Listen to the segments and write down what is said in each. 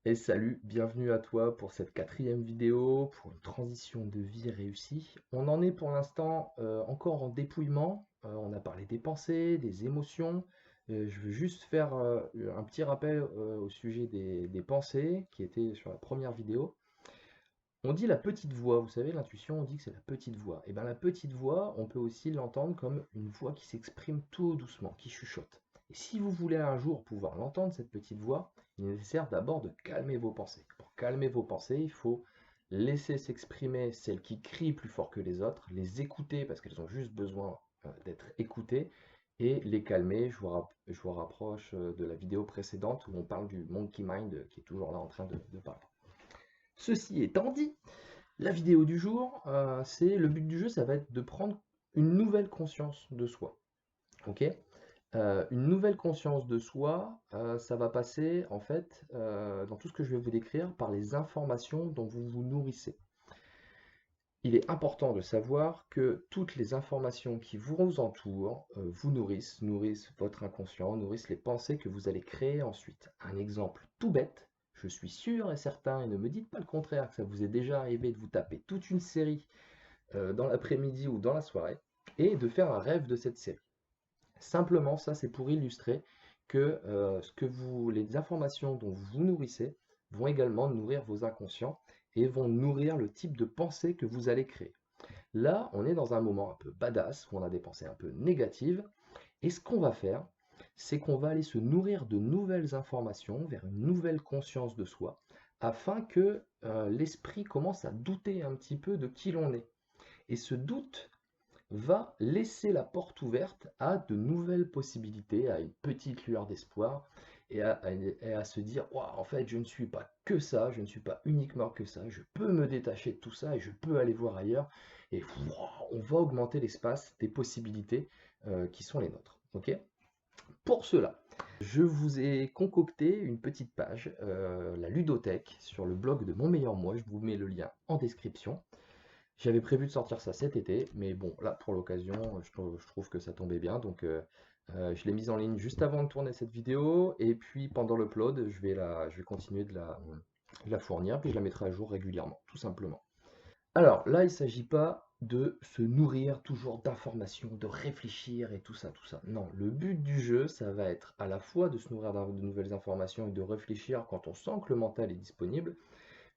Et salut, bienvenue à toi pour cette quatrième vidéo, pour une transition de vie réussie. On en est pour l'instant encore en dépouillement. On a parlé des pensées, des émotions. Je veux juste faire un petit rappel au sujet des pensées qui était sur la première vidéo. On dit la petite voix, vous savez, l'intuition, on dit que c'est la petite voix. Et bien la petite voix, on peut aussi l'entendre comme une voix qui s'exprime tout doucement, qui chuchote. Et si vous voulez un jour pouvoir l'entendre, cette petite voix, il est nécessaire d'abord de calmer vos pensées. Pour calmer vos pensées, il faut laisser s'exprimer celles qui crient plus fort que les autres, les écouter parce qu'elles ont juste besoin d'être écoutées, et les calmer. Je vous rapproche de la vidéo précédente où on parle du monkey mind qui est toujours là en train de parler. Ceci étant dit, la vidéo du jour, c'est le but du jeu, ça va être de prendre une nouvelle conscience de soi. Ok. Une nouvelle conscience de soi, ça va passer en fait dans tout ce que je vais vous décrire par les informations dont vous vous nourrissez. Il est important de savoir que toutes les informations qui vous entourent vous nourrissent votre inconscient, nourrissent les pensées que vous allez créer ensuite. Un exemple tout bête, je suis sûr et certain, et ne me dites pas le contraire, que ça vous est déjà arrivé de vous taper toute une série dans l'après-midi ou dans la soirée, et de faire un rêve de cette série. Simplement, ça c'est pour illustrer que, les informations dont vous vous nourrissez vont également nourrir vos inconscients et vont nourrir le type de pensée que vous allez créer. Là, on est dans un moment un peu badass, où on a des pensées un peu négatives, et ce qu'on va faire, c'est qu'on va aller se nourrir de nouvelles informations vers une nouvelle conscience de soi, afin que l'esprit commence à douter un petit peu de qui l'on est. Et ce doute va laisser la porte ouverte à de nouvelles possibilités, à une petite lueur d'espoir, et à se dire, ouah, en fait, je ne suis pas que ça, je ne suis pas uniquement que ça, je peux me détacher de tout ça et je peux aller voir ailleurs. Et ouah, on va augmenter l'espace des possibilités qui sont les nôtres. Ok. Pour cela, je vous ai concocté une petite page, la ludothèque, sur le blog de Mon Meilleur Moi. Je vous mets le lien en description. J'avais prévu de sortir ça cet été, mais bon, là, pour l'occasion, je trouve que ça tombait bien. Donc, je l'ai mise en ligne juste avant de tourner cette vidéo. Et puis, pendant l'upload, je vais continuer de la fournir. Puis, je la mettrai à jour régulièrement, tout simplement. Alors, là, il ne s'agit pas de se nourrir toujours d'informations, de réfléchir et tout ça, tout ça. Non, le but du jeu, ça va être à la fois de se nourrir de nouvelles informations et de réfléchir quand on sent que le mental est disponible,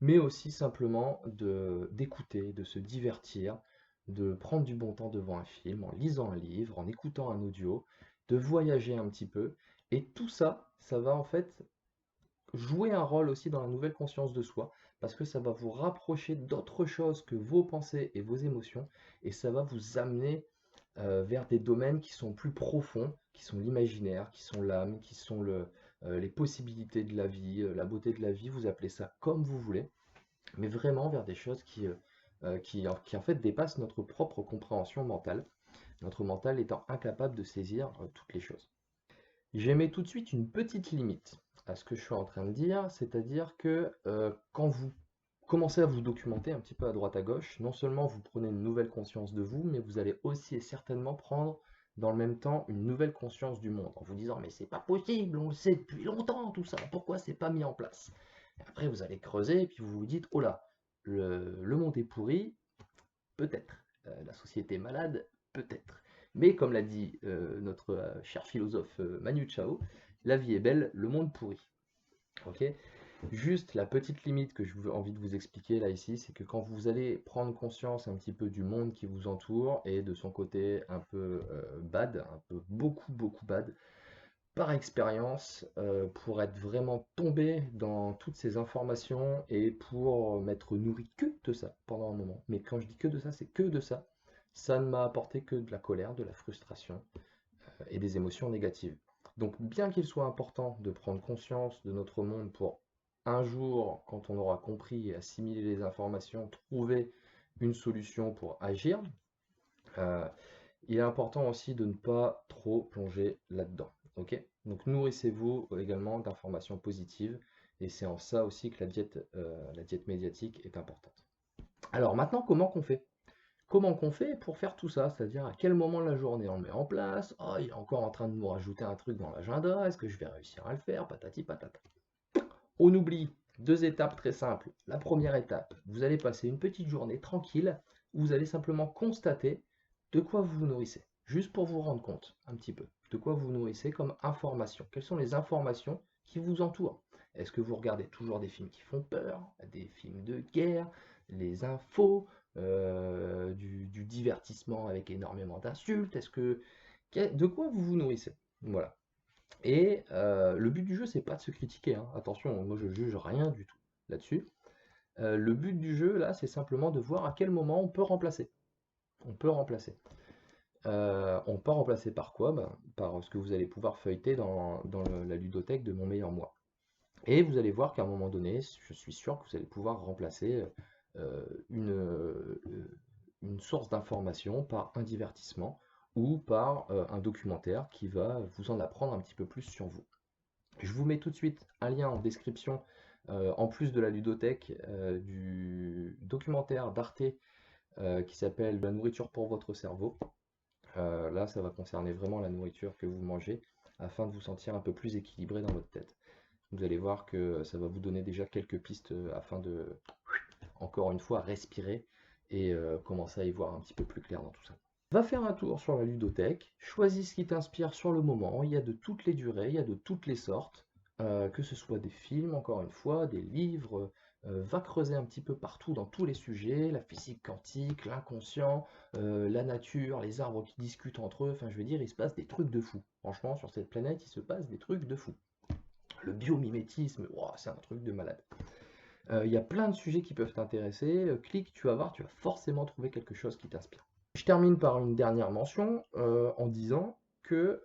mais aussi simplement d'écouter, de se divertir, de prendre du bon temps devant un film, en lisant un livre, en écoutant un audio, de voyager un petit peu. Et tout ça, ça va en fait jouer un rôle aussi dans la nouvelle conscience de soi, parce que ça va vous rapprocher d'autres choses que vos pensées et vos émotions, et ça va vous amener vers des domaines qui sont plus profonds, qui sont l'imaginaire, qui sont l'âme, qui sont les possibilités de la vie, la beauté de la vie, vous appelez ça comme vous voulez, mais vraiment vers des choses qui en fait dépassent notre propre compréhension mentale, notre mental étant incapable de saisir toutes les choses. J'émets tout de suite une petite limite à ce que je suis en train de dire, c'est-à-dire que quand vous commencez à vous documenter un petit peu à droite à gauche, non seulement vous prenez une nouvelle conscience de vous, mais vous allez aussi et certainement prendre dans le même temps une nouvelle conscience du monde, en vous disant mais c'est pas possible, on le sait depuis longtemps tout ça, pourquoi c'est pas mis en place? Et après vous allez creuser et puis vous vous dites oh là, le monde est pourri, peut-être. La société est malade, peut-être. Mais comme l'a dit notre cher philosophe Manu Chao, la vie est belle, le monde pourri. Ok. Juste la petite limite que j'ai envie de vous expliquer là ici, c'est que quand vous allez prendre conscience un petit peu du monde qui vous entoure et de son côté un peu bad, un peu beaucoup bad, par expérience, pour être vraiment tombé dans toutes ces informations et pour m'être nourri que de ça pendant un moment. Mais quand je dis que de ça, c'est que de ça. Ça ne m'a apporté que de la colère, de la frustration et des émotions négatives. Donc bien qu'il soit important de prendre conscience de notre monde pour un jour, quand on aura compris et assimilé les informations, trouver une solution pour agir, euh, il est important aussi de ne pas trop plonger là-dedans. Ok. Donc nourrissez-vous également d'informations positives et c'est en ça aussi que la diète médiatique est importante. Alors maintenant, comment qu'on fait? Comment qu'on fait pour faire tout ça? C'est-à-dire à quel moment de la journée on le met en place? Oh, il est encore en train de nous rajouter un truc dans l'agenda, est-ce que je vais réussir à le faire? Patati patata. On oublie 2 étapes très simples. La première étape, vous allez passer une petite journée tranquille où vous allez simplement constater de quoi vous vous nourrissez. Juste pour vous rendre compte un petit peu de quoi vous vous nourrissez comme information. Quelles sont les informations qui vous entourent? Est-ce que vous regardez toujours des films qui font peur, des films de guerre, les infos, du divertissement avec énormément d'insultes? De quoi vous vous nourrissez? Voilà. Et le but du jeu, c'est pas de se critiquer, hein. Attention, moi je juge rien du tout là-dessus. Le but du jeu, là, c'est simplement de voir à quel moment on peut remplacer. On peut remplacer. On peut remplacer par quoi? Ben, par ce que vous allez pouvoir feuilleter dans la ludothèque de Mon Meilleur Moi. Et vous allez voir qu'à un moment donné, je suis sûr que vous allez pouvoir remplacer une source d'information par un divertissement ou par un documentaire qui va vous en apprendre un petit peu plus sur vous. Je vous mets tout de suite un lien en description, en plus de la ludothèque, du documentaire d'Arte qui s'appelle La nourriture pour votre cerveau. Là, ça va concerner vraiment la nourriture que vous mangez afin de vous sentir un peu plus équilibré dans votre tête. Vous allez voir que ça va vous donner déjà quelques pistes afin de, encore une fois, respirer et commencer à y voir un petit peu plus clair dans tout ça. Va faire un tour sur la ludothèque, choisis ce qui t'inspire sur le moment, il y a de toutes les durées, il y a de toutes les sortes, que ce soit des films, encore une fois, des livres, va creuser un petit peu partout dans tous les sujets, la physique quantique, l'inconscient, la nature, les arbres qui discutent entre eux, enfin je veux dire, il se passe des trucs de fou. Franchement, sur cette planète, il se passe des trucs de fou. Le biomimétisme, wow, c'est un truc de malade. Il y a plein de sujets qui peuvent t'intéresser, clique, tu vas voir, tu vas forcément trouver quelque chose qui t'inspire. Je termine par une dernière mention en disant que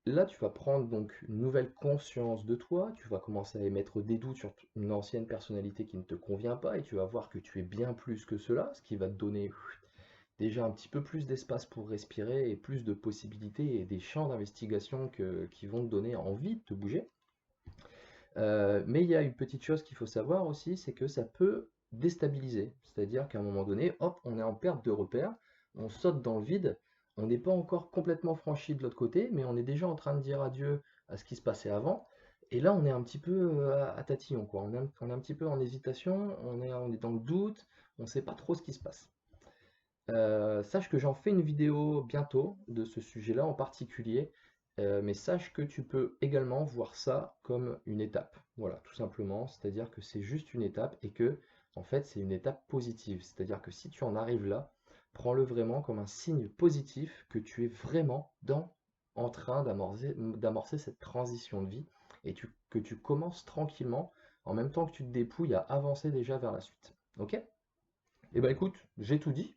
là, tu vas prendre donc une nouvelle conscience de toi, tu vas commencer à émettre des doutes sur une ancienne personnalité qui ne te convient pas et tu vas voir que tu es bien plus que cela, ce qui va te donner déjà un petit peu plus d'espace pour respirer et plus de possibilités et des champs d'investigation qui vont te donner envie de te bouger. Mais il y a une petite chose qu'il faut savoir aussi, c'est que ça peut déstabiliser. C'est-à-dire qu'à un moment donné, hop, on est en perte de repère, on saute dans le vide, on n'est pas encore complètement franchi de l'autre côté, mais on est déjà en train de dire adieu à ce qui se passait avant. Et là, on est un petit peu à tatillon, quoi. On est un petit peu en hésitation, on est dans le doute, on ne sait pas trop ce qui se passe. Sache que j'en fais une vidéo bientôt de ce sujet-là en particulier, mais sache que tu peux également voir ça comme une étape. Voilà, tout simplement, c'est-à-dire que c'est juste une étape et que, en fait, c'est une étape positive. C'est-à-dire que si tu en arrives là, prends-le vraiment comme un signe positif que tu es vraiment en train d'amorcer cette transition de vie et que tu commences tranquillement, en même temps que tu te dépouilles, à avancer déjà vers la suite. Ok? Eh ben écoute, j'ai tout dit.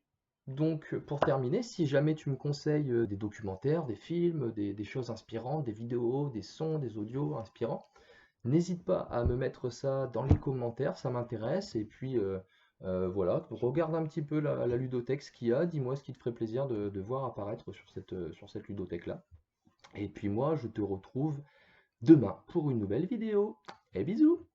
Donc pour terminer, si jamais tu me conseilles des documentaires, des films, des choses inspirantes, des vidéos, des sons, des audios inspirants, n'hésite pas à me mettre ça dans les commentaires, ça m'intéresse. Et puis voilà, regarde un petit peu la ludothèque, ce qu'il y a, dis-moi ce qui te ferait plaisir de voir apparaître sur cette ludothèque-là. Et puis moi, je te retrouve demain pour une nouvelle vidéo. Et bisous!